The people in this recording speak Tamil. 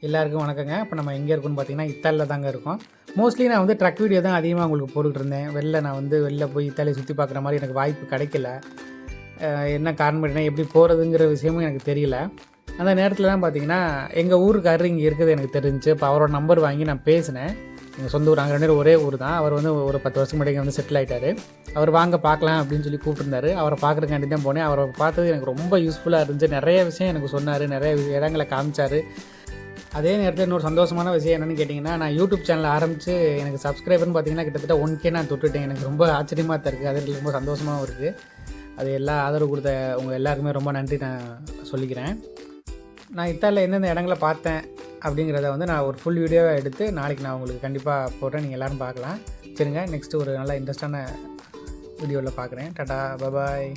எல்லாருக்கும் வணக்கங்க. இப்போ நம்ம எங்கே இருக்கோம்னு பார்த்தீங்கன்னா, இத்தாலியில் தாங்க இருக்கோம். மோஸ்ட்லி நான் வந்து ட்ரக் வீடியோ தான் அதிகமாக உங்களுக்கு போட்டுக்கிட்டு இருந்தேன். வெளில போய் இத்தாலியை சுற்றி பார்க்குற மாதிரி எனக்கு வாய்ப்பு கிடைக்கல. என்ன காரணம் அப்படின்னா, எப்படி போகிறதுங்கிற விஷயமும் எனக்கு தெரியல. அந்த நேரத்தில் தான் பார்த்தீங்கன்னா, எங்கள் ஊருக்காரர் இங்கே இருக்குது எனக்கு தெரிஞ்சுச்சு. இப்போ அவரோட நம்பர் வாங்கி நான் பேசினேன். எங்கள் சொந்த ஊர், நாங்கள் 2 பேரும் ஒரே ஊர் தான். அவர் வந்து ஒரு 10 வருஷம் முன்னாடி வந்து செட்டில் ஆகிட்டார். அவர் வாங்க பார்க்கலாம் அப்படின்னு சொல்லி கூப்பிட்டுருந்தாரு. அவரை பார்க்குறதுக்காண்டி தான் போனேன். அவரை பார்த்தது எனக்கு ரொம்ப யூஸ்ஃபுல்லாக இருந்துச்சு. நிறைய விஷயம் எனக்கு சொன்னார், நிறைய இடங்களை காமிச்சார். அதே நேரத்தில் இன்னொரு சந்தோஷமான விஷயம் என்னென்னு கேட்டிங்கன்னா, நான் யூடியூப் சேனல் ஆரம்பித்து எனக்கு சப்ஸ்கிரைபர்னு பார்த்தீங்கன்னா கிட்டத்தட்ட 1K நான் தொட்டுட்டேன். எனக்கு ரொம்ப ஆச்சரியமாக தான் இருக்குது. அது ரொம்ப சந்தோஷமாகவும் இருக்குது. அது எல்லா ஆதரவு கொடுத்த உங்கள் எல்லாருக்குமே ரொம்ப நன்றி நான் சொல்லிக்கிறேன். நான் இத்தாலியில் எந்தெந்த இடங்களை பார்த்தேன் அப்படிங்கிறத வந்து நான் ஒரு ஃபுல் வீடியோவாக எடுத்து நாளைக்கு நான் உங்களுக்கு கண்டிப்பாக போடுறேன். நீங்கள் எல்லோரும் பார்க்கலாம். சரிங்க, நெக்ஸ்ட்டு ஒரு நல்ல இன்ட்ரெஸ்டான வீடியோவில் பார்க்குறேன். டாடா, பபாய்.